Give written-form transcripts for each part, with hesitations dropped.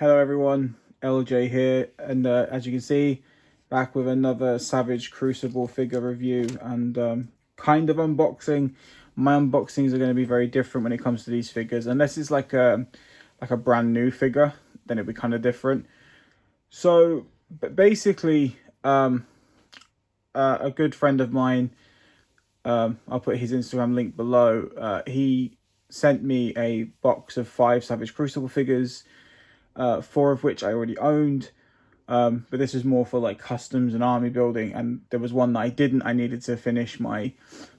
Hello everyone, LJ here, and as you can see, back with another Savage Crucible figure review and kind of unboxing. My unboxings are going to be very different when it comes to these figures, unless it's like a brand new figure, then it'll be kind of different. So, but basically, a good friend of mine, I'll put his Instagram link below. He sent me a box of 5 Savage Crucible figures. 4 of which I already owned, but this is more for like customs and army building, and there was one that I didn't. I needed to finish my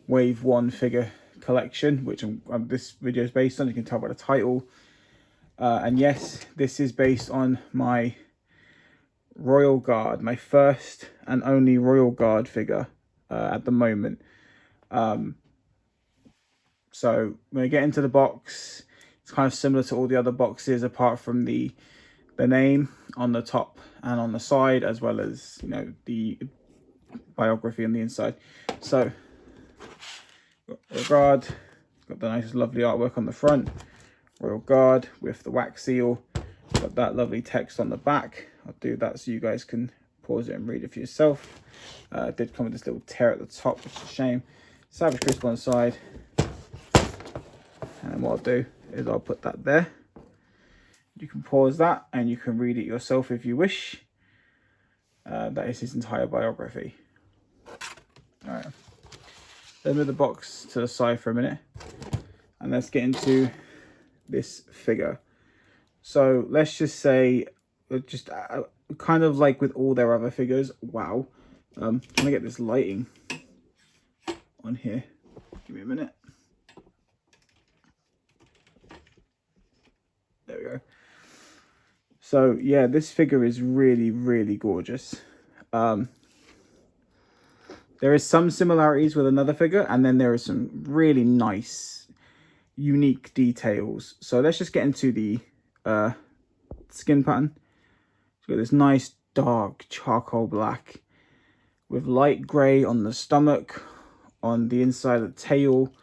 Wave 1 figure collection, which this video is based on. You can tell by the title. And yes, this is based on my Royal Guard, my first and only Royal Guard figure at the moment. So when I get into the box, it's kind of similar to all the other boxes, apart from the name on the top and on the side, as well as, you know, the biography on the inside. So Royal Guard, got the nice lovely artwork on the front. Royal Guard with the wax seal, got that lovely text on the back. I'll do that so you guys can pause it and read it for yourself. It did come with this little tear at the top, which is a shame. Savage Crucible on the side, and then what I'll do is I'll put that there. You can pause that and you can read it yourself if you wish. That is his entire biography. All right, let's move the box to the side for a minute and let's get into this figure. So let's just say, kind of like with all their other figures. Wow, I'm trying to get this lighting on here. Give me a minute. There we go. So yeah, this figure is really gorgeous. There is some similarities with another figure, and then there are some really nice, unique details. So let's just get into the skin pattern. So this nice dark charcoal black with light grey on the stomach, on the inside of the tail,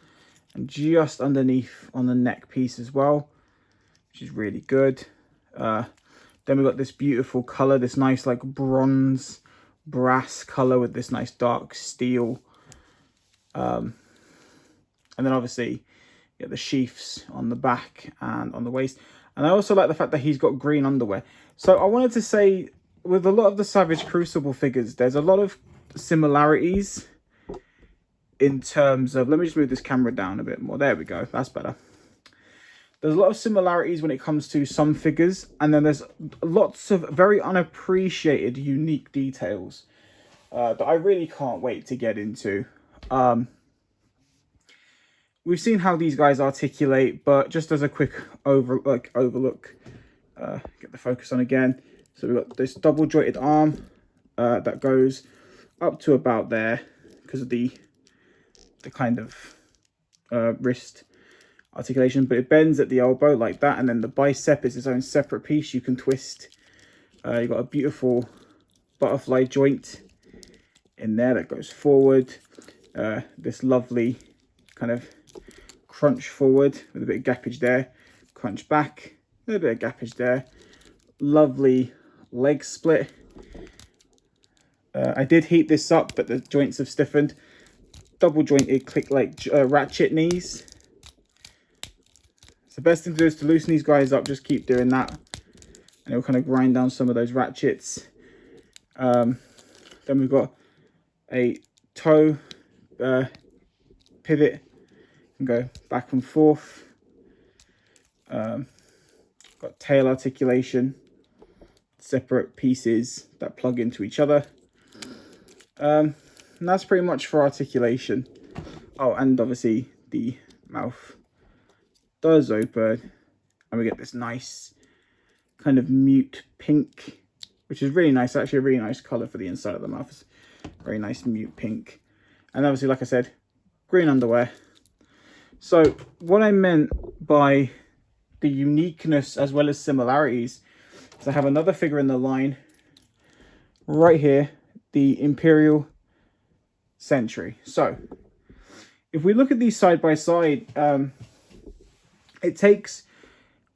and just underneath on the neck piece as well, which is really good. Then we've got this beautiful color, this nice like bronze brass color with this nice dark steel. And then obviously you get the sheaths on the back and on the waist. And I also like the fact that he's got green underwear. So I wanted to say, with a lot of the Savage Crucible figures, there's a lot of similarities in terms of, let me just move this camera down a bit more. There we go, that's better. There's a lot of similarities when it comes to some figures, and then there's lots of very unappreciated, unique details that I really can't wait to get into. We've seen how these guys articulate, but just as a quick overlook, get the focus on again. So we've got this double jointed arm that goes up to about there because of the kind of wrist articulation, but it bends at the elbow like that, and then the bicep is its own separate piece you can twist. You've got a beautiful butterfly joint in there that goes forward. This lovely kind of crunch forward with a bit of gappage there, crunch back, a little bit of gappage there. Lovely leg split. I did heat this up, but the joints have stiffened. Double jointed click like ratchet knees. The best thing to do is to loosen these guys up. Just keep doing that, and it'll kind of grind down some of those ratchets. Then we've got a toe pivot and go back and forth. Got tail articulation, separate pieces that plug into each other. And that's pretty much for articulation. Oh, and obviously the mouth does open, and we get this nice kind of mute pink, which is really nice. Actually a really nice color for the inside of the mouth. It's very nice mute pink. And obviously, like I said, green underwear. So what I meant by the uniqueness as well as similarities is I have another figure in the line right here, the Imperial Sentry. So if we look at these side by side, it takes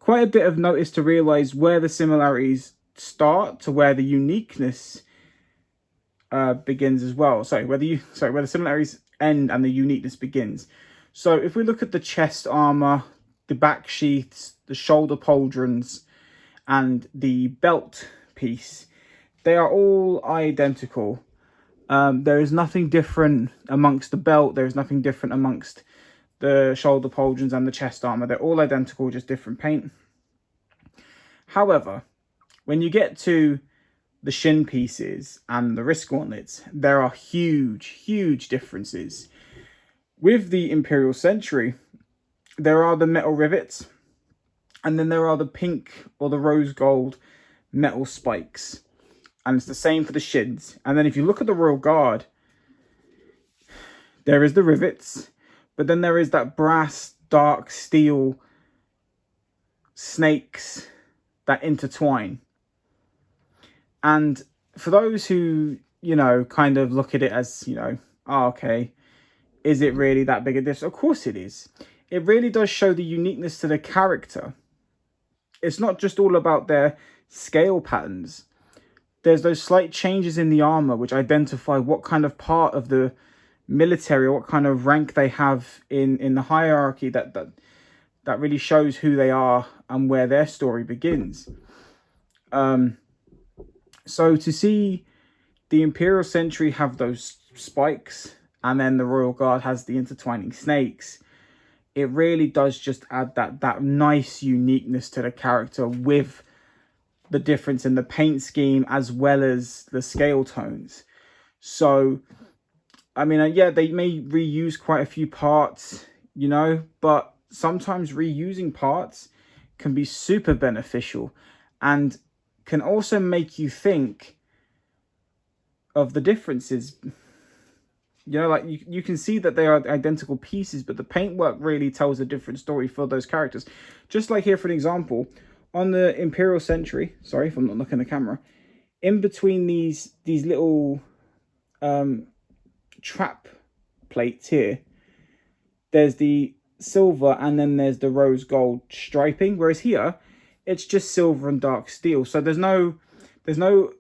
quite a bit of notice to realize where the similarities start to where the uniqueness begins as well. Where the similarities end and the uniqueness begins. So if we look at the chest armor, the back sheaths, the shoulder pauldrons, and the belt piece, they are all identical. There is nothing different amongst the belt. There is nothing different amongst the shoulder pauldrons and the chest armor. They're all identical, just different paint. However, when you get to the shin pieces and the wrist gauntlets, there are huge differences. With the Imperial Century, there are the metal rivets, and then there are the pink or the rose gold metal spikes. And it's the same for the shins. And then if you look at the Royal Guard, there is the rivets, but then there is that brass, dark steel snakes that intertwine. And for those who, you know, kind of look at it as, you know, oh, okay, is it really that big a difference? Of course it is. It really does show the uniqueness to the character. It's not just all about their scale patterns. There's those slight changes in the armor which identify what kind of part of the military or what kind of rank they have in the hierarchy that really shows who they are and where their story begins. So to see the Imperial Century have those spikes and then the Royal Guard has the intertwining snakes, it really does just add that nice uniqueness to the character with the difference in the paint scheme as well as the scale tones. So, I mean, yeah, they may reuse quite a few parts, you know, but sometimes reusing parts can be super beneficial and can also make you think of the differences. You know, like you can see that they are identical pieces, but the paintwork really tells a different story for those characters. Just like here, for an example, on the Imperial Century, sorry if I'm not looking at the camera, in between these little trap plates here, there's the silver and then there's the rose gold striping, whereas here it's just silver and dark steel. So there's no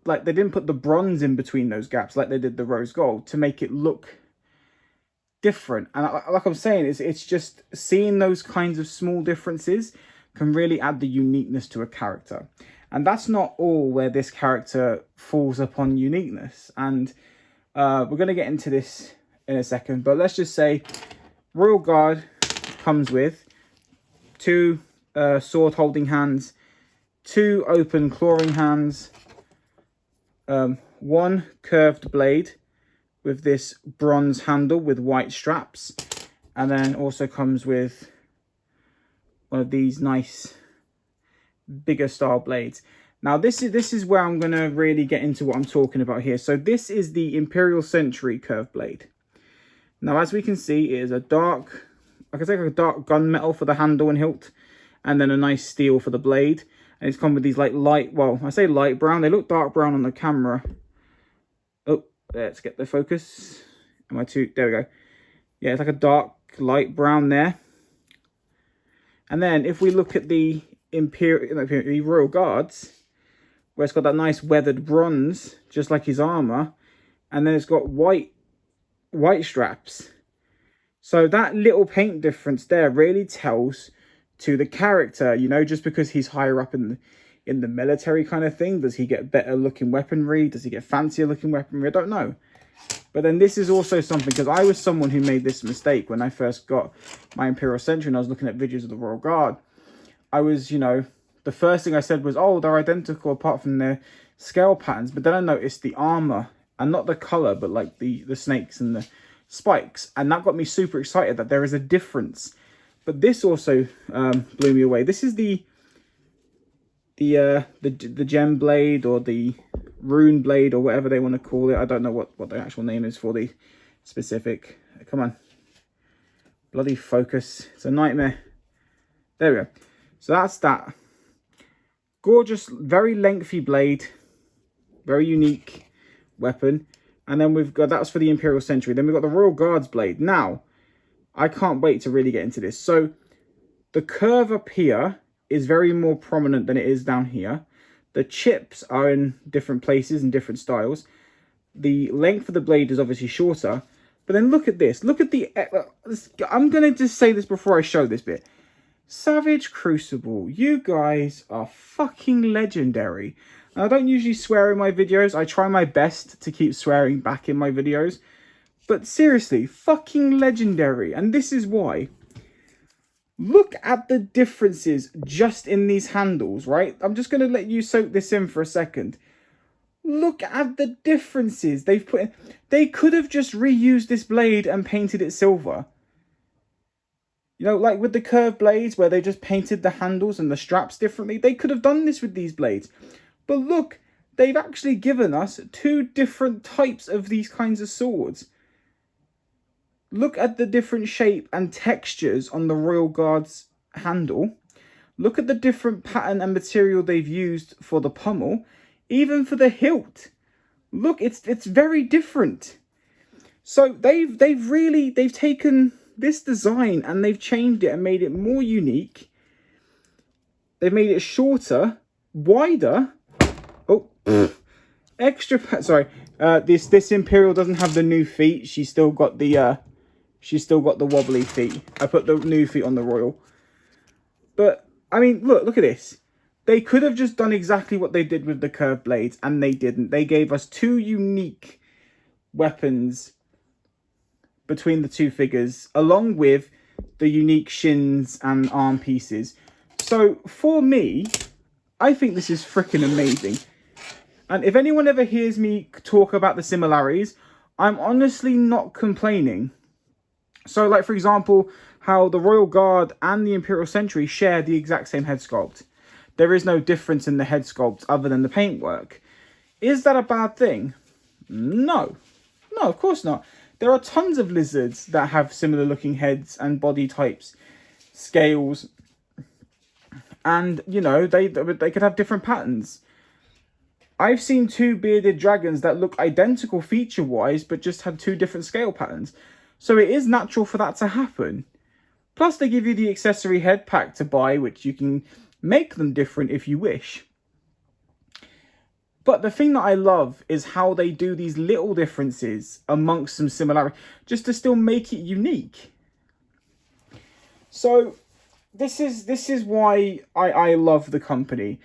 like, they didn't put the bronze in between those gaps like they did the rose gold to make it look different. And like I'm saying, it's just seeing those kinds of small differences can really add the uniqueness to a character. And that's not all where this character falls upon uniqueness. And we're going to get into this in a second, but let's just say Royal Guard comes with 2 sword holding hands, 2 open clawing hands, 1 curved blade with this bronze handle with white straps, and then also comes with one of these nice bigger style blades. Now this is where I'm going to really get into what I'm talking about here. So this is the Imperial Century curved blade. Now as we can see, it is a dark, I can say like a dark gunmetal for the handle and hilt, and then a nice steel for the blade. And it's come with these like light, well, I say light brown, they look dark brown on the camera. Oh, let's get the focus. There we go. Yeah, it's like a dark light brown there. And then if we look at the Royal Guards, where it's got that nice weathered bronze, just like his armor, and then it's got white straps. So that little paint difference there really tells to the character, you know, just because he's higher up in the military kind of thing. Does he get better looking weaponry? Does he get fancier looking weaponry? I don't know. But then this is also something, because I was someone who made this mistake when I first got my Imperial Century and I was looking at videos of the Royal Guard. I was, you know, the first thing I said was, oh, they're identical apart from their scale patterns. But then I noticed the armor, and not the color, but like the snakes and the spikes. And that got me super excited that there is a difference. But this also blew me away. This is the gem blade, or the rune blade, or whatever they want to call it. I don't know what the actual name is for the specific. Come on, bloody focus, it's a nightmare. There we go. So that's that gorgeous, very lengthy blade, very unique weapon. And then we've got, that's for the Imperial Century. Then we've got the Royal Guard's blade. Now I can't wait to really get into this. So the curve up here is very more prominent than it is down here. The chips are in different places and different styles. The length of the blade is obviously shorter. But then look at this. Look at the... I'm going to just say this before I show this bit. Savage Crucible, you guys are fucking legendary. Now, I don't usually swear in my videos. I try my best to keep swearing back in my videos. But seriously, fucking legendary. And this is why. Look at the differences just in these handles, right? I'm just going to let you soak this in for a second. Look at the differences they've put in. They could have just reused this blade and painted it silver. You know, like with the curved blades where they just painted the handles and the straps differently. They could have done this with these blades. But look, they've actually given us two different types of these kinds of swords. Look at the different shape and textures on the Royal Guard's handle. Look at the different pattern and material they've used for the pommel. Even for the hilt. Look, it's very different. So they've taken this design and they've changed it and made it more unique. They've made it shorter, wider. Oh, extra. Sorry, this Imperial doesn't have the new feet. She's still got the wobbly feet. I put the new feet on the Royal. But I mean, look at this. They could have just done exactly what they did with the curved blades, and they didn't. They gave us two unique weapons between the two figures, along with the unique shins and arm pieces. So, for me, I think this is freaking amazing. And if anyone ever hears me talk about the similarities, I'm honestly not complaining. So, like, for example, how the Royal Guard and the Imperial Sentry share the exact same head sculpt. There is no difference in the head sculpt other than the paintwork. Is that a bad thing? No. No, of course not. There are tons of lizards that have similar looking heads and body types, scales. And, you know, they could have different patterns. I've seen two bearded dragons that look identical feature-wise, but just had two different scale patterns. So it is natural for that to happen. Plus, they give you the accessory head pack to buy, which you can make them different if you wish. But the thing that I love is how they do these little differences amongst some similarities, just to still make it unique. So this is why I love the company.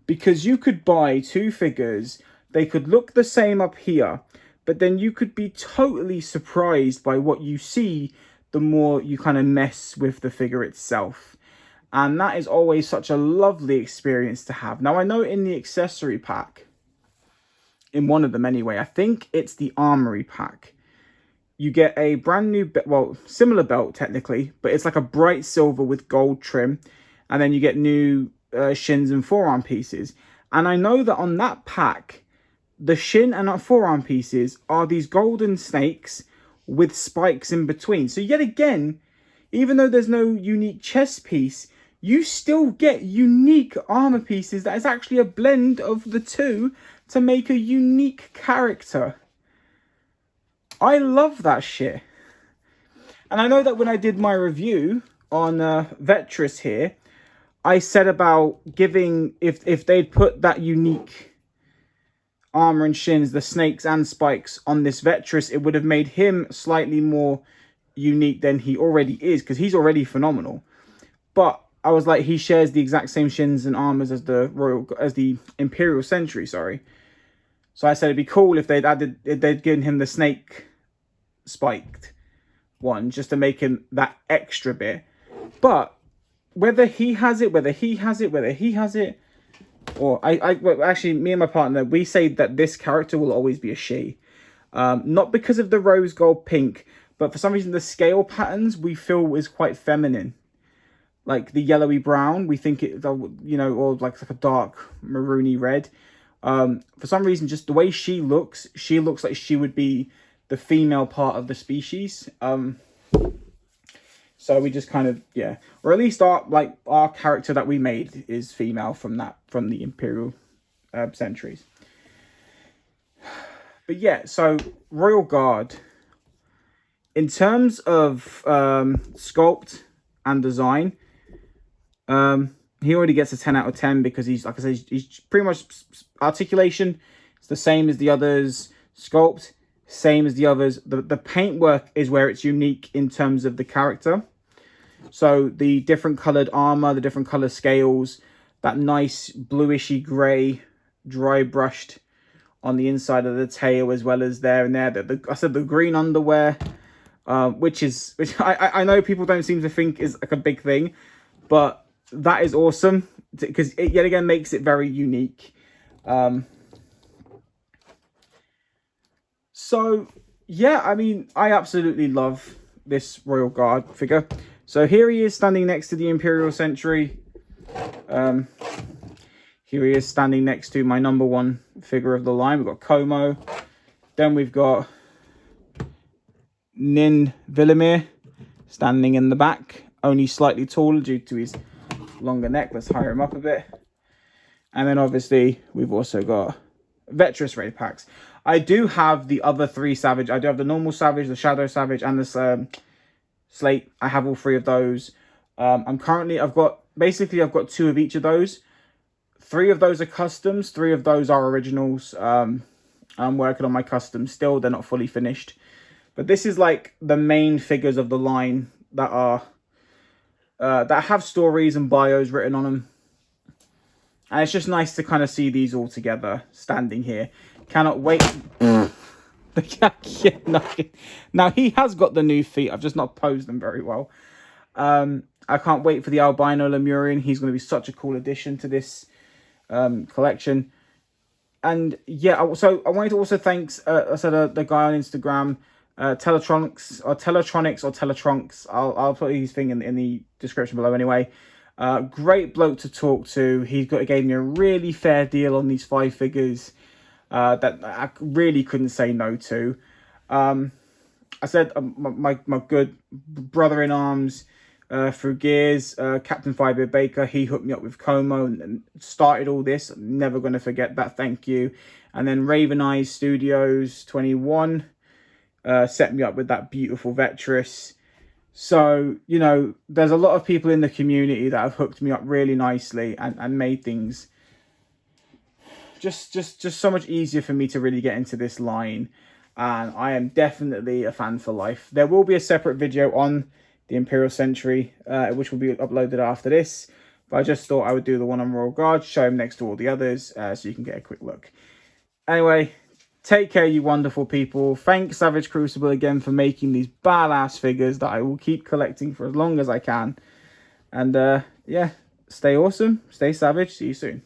Because you could buy two figures, they could look the same up here, but then you could be totally surprised by what you see the more you kind of mess with the figure itself. And that is always such a lovely experience to have. Now, I know in the accessory pack, in one of them anyway, I think it's the armory pack, you get a brand new, well, similar belt technically, but it's like a bright silver with gold trim. And then you get new shins and forearm pieces. And I know that on that pack, the shin and forearm pieces are these golden snakes with spikes in between. So yet again, even though there's no unique chest piece, you still get unique armor pieces that is actually a blend of the two to make a unique character. I love that shit. And I know that when I did my review on Vettress here, I said about giving, if they'd put that unique armor and shins, the snakes and spikes on this Vettress, it would have made him slightly more unique than he already is, because he's already phenomenal. But I was like, he shares the exact same shins and armors as the Imperial Sentry, sorry. So I said it'd be cool if they'd given him the snake spiked one, just to make him that extra bit. But whether he has it, or well, actually, me and my partner, we say that this character will always be a she. Not because of the rose gold pink, but for some reason the scale patterns we feel is quite feminine. Like the yellowy brown, we think it, you know, or like a dark maroony red. For some reason, just the way she looks like she would be the female part of the species. So we just kind of, yeah, or at least our character that we made is female from the Imperial Sentries. But yeah, so Royal Guard, in terms of sculpt and design, he already gets a 10 out of 10 because he's, like I said, he's pretty much articulation. It's the same as the others. Sculpt, same as the others. The paintwork is where it's unique in terms of the character. So the different coloured armour, the different colour scales, that nice bluishy grey, dry brushed on the inside of the tail, as well as there and there. I said the green underwear, which I know people don't seem to think is like a big thing, but that is awesome because it yet again makes it very unique. So yeah, I mean, I absolutely love this Royal Guard figure. So here he is standing next to the Imperial Sentry. Here he is standing next to my #1 figure of the line. We've got Como. Then we've got Nin Villamir standing in the back, only slightly taller due to his longer neck. Let's higher him up a bit. And then obviously we've also got Vetrus raid packs. I do have the other 3 Savage. I do have the normal Savage, the Shadow Savage, and this Slate. I have all 3 of those. I've got 2 of each of those. 3 of those are customs, 3 of those are originals. I'm working on my customs still. They're not fully finished. But this is like the main figures of the line that are that have stories and bios written on them. And it's just nice to kind of see these all together standing here. Cannot wait. Now he has got the new feet. I've just not posed them very well. I can't wait for the albino Lemurian. He's going to be such a cool addition to this collection. And yeah, so I wanted to also thank the guy on Instagram, Telatronx or Telatronx. I'll put his thing in the description below anyway. Great bloke to talk to. He gave me a really fair deal on these 5 figures that I really couldn't say no to. I said my good brother in arms through Gears, Captain Firebeard Baker, he hooked me up with Como and started all this. I'm never going to forget that. Thank you. And then Raven Eyes Studios 21 set me up with that beautiful Vetrus. So, you know, there's a lot of people in the community that have hooked me up really nicely and made things just so much easier for me to really get into this line. And I am definitely a fan for life. There will be a separate video on the Imperial Sentry, which will be uploaded after this. But I just thought I would do the one on Royal Guard, show him next to all the others, so you can get a quick look. Anyway, take care, you wonderful people. Thanks Savage Crucible again for making these badass figures that I will keep collecting for as long as I can. And yeah, stay awesome, stay savage. See you soon.